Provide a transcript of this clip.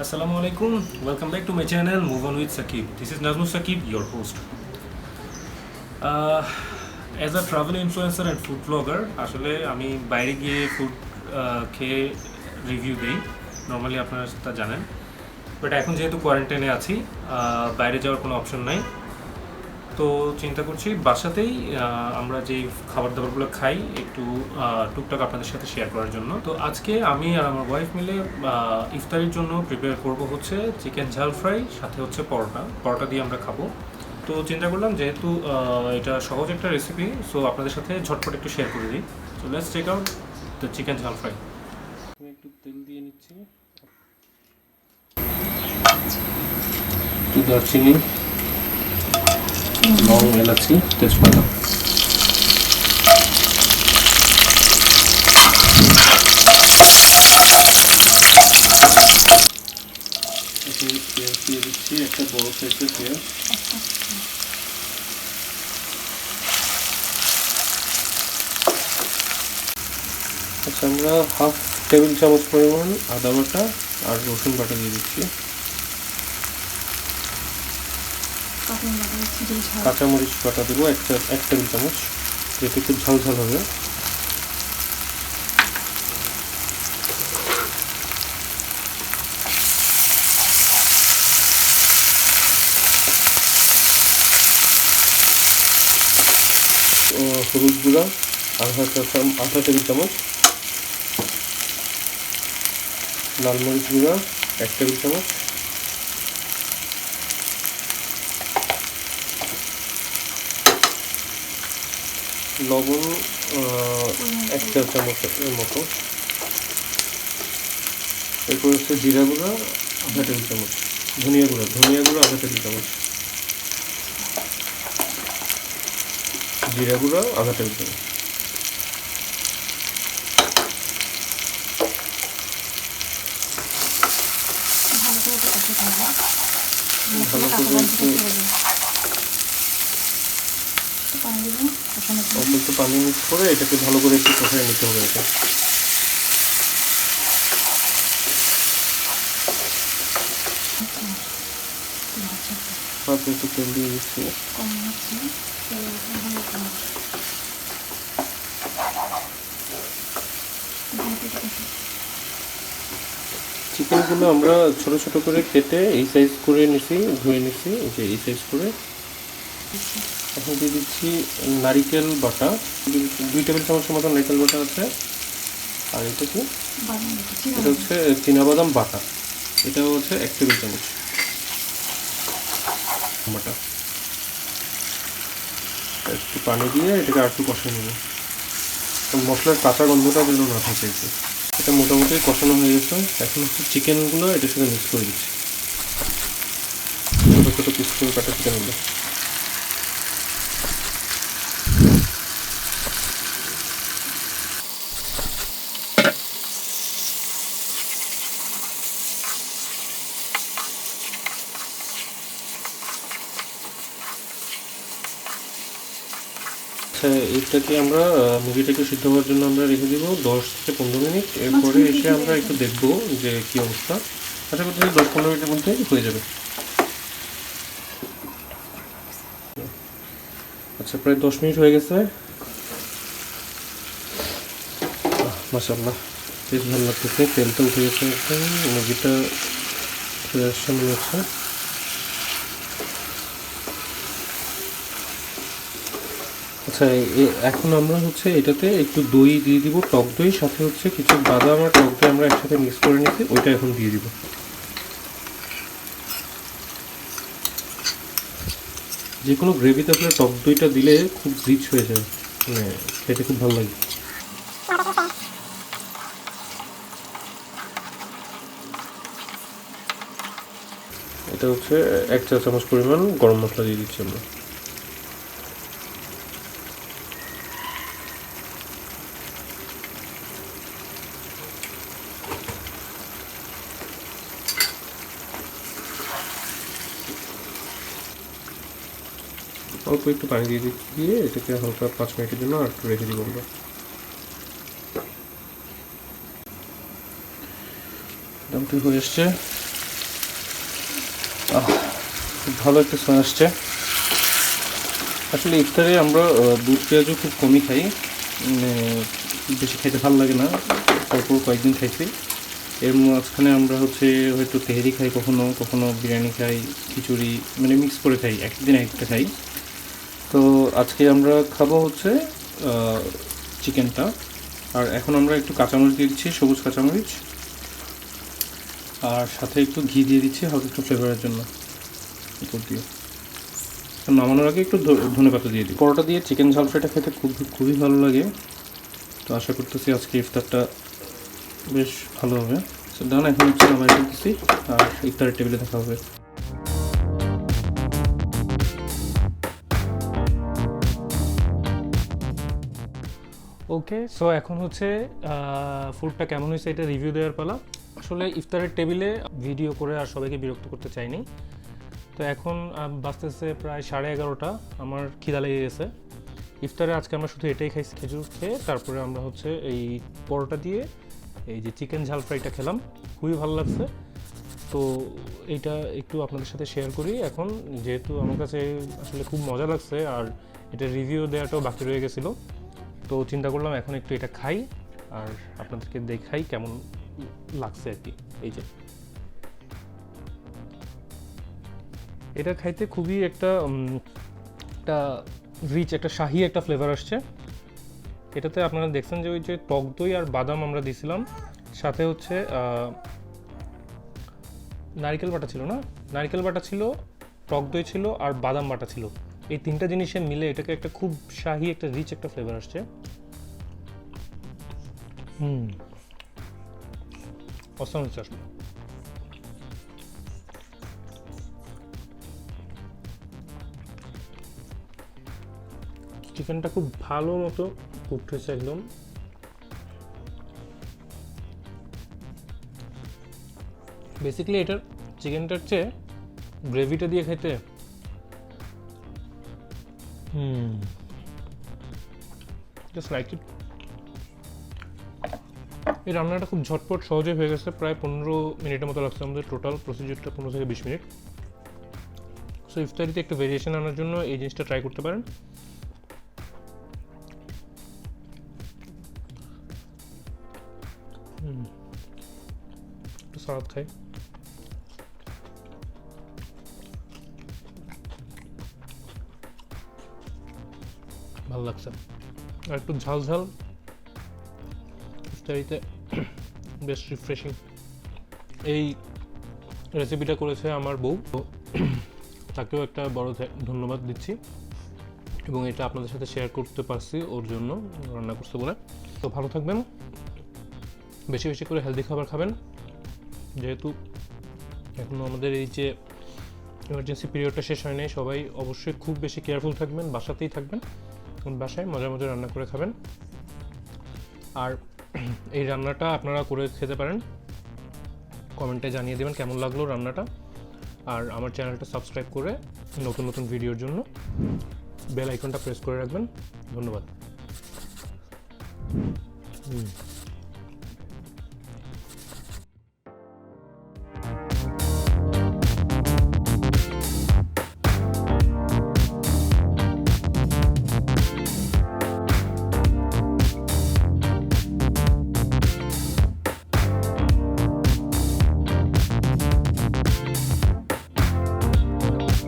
Assalamualaikum. Welcome back to my channel Move On with Sakib. This is Nazmus Sakib, your host. As a travel influencer and food vlogger, আসলে আমি বাইরে গিয়ে food খেয়ে review দিই। Normally আপনারা তা জানেন, বাট এখন যেহেতু কোয়ারেন্টাইনে আছি, বাইরে যাওয়ার কোনো অপশন নাই, তো চিন্তা করছি বাসাতেই আমরা যেই খাবার দাবারগুলো খাই একটু টুকটাক আপনাদের সাথে শেয়ার করার জন্য। তো আজকে আমি আর আমার ওয়াইফ মিলে ইফতারির জন্য প্রিপেয়ার করব হচ্ছে চিকেন ঝাল ফ্রাই, সাথে হচ্ছে পরোটা দিয়ে আমরা খাবো। তো চিন্তা করলাম যেহেতু এটা সহজ একটা রেসিপি, সো আপনাদের সাথে ঝটপট একটু শেয়ার করে দিই। So let's check out the chicken jhal fry. আমি একটু তেল দিয়ে নিচ্ছি, একটু দারচিনি, লং, এলাচি, তেজপাতা। পেঁয়াজ দিয়ে দিচ্ছি, একটা বড় সাইজের পেঁয়াজ। আচ্ছা, আমরা হাফ টেবিল চামচ পরিমাণ আদা বাটা আর রসুন বাটা দিয়ে দিচ্ছি। কাঁচামরিচ বাটা দেবো এক টেবিল চামচ, যেটা একটু ঝাল ঝাল হবে। হলুদ গুঁড়া আধা টেবিল চামচ, লাল মরিচ গুঁড়া 1 টেবিল চামচ, লবণ 1 চা চামচের মতো, এরপর হচ্ছে জিরা গুঁড়া আধা টেবিল চামচ, ধনিয়া গুঁড়া আধা টেবিল চামচ, জিরা গুঁড়া আধা টেবিল চামচ। ভালো করে একটু পানি মিক্স করে এটাকে ভালো করে একটু কষিয়ে নিতে হবে। এটা একটু তেল দিয়ে দিচ্ছি। চিকেনগুলো আমরা ছোট ছোট করে কেটে এই সাইজ করে নিছি, ধুয়ে নিছি, যে এই সাইজ করে। এখন দিয়ে দিচ্ছি নারিকেল বাটা, 2 টেবিল চামচের মতো নারিকেল বাটা আছে। আর এটা কি, এটা হচ্ছে চীনাবাদাম বাটা, এটাও হচ্ছে 1 টেবিল চামচ বাটা। একটু পানি দিয়ে এটাকে আর একটু কষিয়ে নেব, মশলার কাঁচা গন্ধটা যেন না থাকে। এটা মোটামুটি কষানো হয়ে গেছে। এখন হচ্ছে চিকেনগুলো এটার সাথে মিক্স করে দিচ্ছি, ছোটো ছোটো পিস করে কাটা চিকেনগুলো। আচ্ছা, এটাকে আমরা মুরগিটাকে সিদ্ধ হওয়ার জন্য আমরা রেখে দিব 10 থেকে 15 মিনিট। এরপরে এসে আমরা একটু দেখবো যে কী অবস্থা। আশা করছি 10-15 মিনিটের মধ্যে হয়ে যাবে। আচ্ছা, প্রায় 10 মিনিট হয়ে গেছে। মাশাআল্লাহ, বেশ ভালো লাগতেছে, তেলটা উঠে গেছে, মুরগিটা হয়ে আসছে মনে হচ্ছে। আচ্ছা, এখন আমরা হচ্ছে এটাতে একটু দই দিয়ে দিব, টক দই, সাথে হচ্ছে কিছু বাদাম আর টক দই আমরা একসাথে মিক্স করে নিচ্ছি, ওইটা এখন দিয়ে দিব। যে কোনো গ্রেভিতে আপনার টক দইটা দিলে খুব রিচ হয়ে যায়, মানে খেতে খুব ভালো লাগে। এটা হচ্ছে 1 চা চামচ পরিমাণ গরম মশলা দিয়ে দিচ্ছি আমরা। অল্প একটু পানি দিয়ে এটাকে হালকা 5 মিনিটের জন্য আর একটু রেখে দিব আমরা। দমটি হয়ে এসছে, ভালো একটা স্মেল আসছে। আসলে ইফতারে আমরা দুধ পেঁয়াজও খুব কমই খাই, বেশি খেতে ভালো লাগে না, তারপর কয়েকদিন খাইছি। এর মাঝখানে আমরা হচ্ছে হয়তো তেহেরি খাই, কখনো কখনো বিরিয়ানি খাই, খিচুড়ি, মানে মিক্স করে খাই, একদিন একটা খাই। তো আজকে আমরা খাবো হচ্ছে চিকেনটা। আর এখন আমরা একটু কাঁচামরিচ দিয়ে দিচ্ছি, সবুজ কাঁচামরিচ, আর সাথে একটু ঘি দিয়ে দিচ্ছি হালকা একটু ফ্লেভারের জন্য উপর দিয়ে। নামানোর আগে একটু ধনেপাতা দিয়ে দিই। পরোটা দিয়ে চিকেন ঝাল ফ্রাইটা খেতে খুবই ভালো লাগে। তো আশা করতেছি আজকে ইফতারটা বেশ ভালো হবে। ডান, এখন হচ্ছে নামাই দিচ্ছি আর ইফতারের টেবিলে দেখা হবে। ওকে, সো এখন হচ্ছে ফুডটা কেমন হয়েছে এটা রিভিউ দেওয়ার পালা। আসলে ইফতারের টেবিলে ভিডিও করে আর সবাইকে বিরক্ত করতে চাইনি। তো এখন বাজতেছে প্রায় 11:30, আমার খিদা লেগে গেছে। ইফতারে আজকে আমরা শুধু এটাই খাইছি, খেজুর খেয়ে তারপরে আমরা হচ্ছে এই পরোটা দিয়ে এই যে চিকেন ঝাল ফ্রাইটা খেলাম, খুবই ভালো লাগছে। তো এইটা একটু আপনাদের সাথে শেয়ার করি এখন, যেহেতু আমার কাছে আসলে খুব মজা লাগছে আর এটা রিভিউ দেওয়াটাও বাকি রয়ে গেছিলো। তো চিন্তা করলাম এখন একটু এটা খাই আর আপনাদেরকে দেখাই কেমন লাগছে আর কি। এই যে এটা খাইতে খুবই একটা রিচ, একটা শাহি একটা ফ্লেভার আসছে এটাতে। আপনারা দেখছেন যে ওই যে টক দই আর বাদাম আমরা দিছিলাম, সাথে হচ্ছে নারকেল বাটা ছিল, না নারকেল বাটা ছিল, টক দই ছিল আর বাদাম বাটা ছিল। এই তিনটা জিনিসে মিলে এটাকে একটা খুব শাহি একটা রিচ একটা ফ্লেভার আসছে। অসাম হচ্ছে আসলে। চিকেনটা খুব ভালো মতো কুকড হয়েছে একদম। বেসিক্যালি এটার চিকেনটার চেয়ে গ্রেভিটা দিয়ে খেতে জাস্ট লাইক ইট। এই রান্নাটা খুব ঝটপট সহজে হয়ে গেছে, প্রায় 15 মিনিটের মতো লাগছে আমাদের। টোটাল প্রসিডিউরটা 15 থেকে 20 মিনিট। সো ইফতারিতে একটু ভেরিয়েশন আনার জন্য এই জিনিসটা ট্রাই করতে পারেন। একটু সালাদ খাই, ভালো লাগছে। আর একটু ঝাল ঝাল ইফতারিতে বেশ রিফ্রেশিং। এই রেসিপিটা করেছে আমার বউ, তাকেও একটা বড় ধন্যবাদ দিচ্ছি, এবং এটা আপনাদের সাথে শেয়ার করতে পারছি ওর জন্য, রান্না করতে বলে। তো ভালো থাকবেন, বেশি বেশি করে হেলদি খাবার খাবেন, যেহেতু এখনও আমাদের এই যে ইমার্জেন্সি পিরিয়ডটা শেষ হয় নাই। সবাই অবশ্যই খুব বেশি কেয়ারফুল থাকবেন, বাসাতেই থাকবেন, বাসায় মজা মজা রান্না করে খাবেন। আর এই রান্নাটা আপনারা করে খেতে পারেন, কমেন্টে জানিয়ে দেবেন কেমন লাগলো রান্নাটা। আর আমার চ্যানেলটা সাবস্ক্রাইব করে নতুন নতুন ভিডিওর জন্য বেল আইকনটা প্রেস করে রাখবেন। ধন্যবাদ।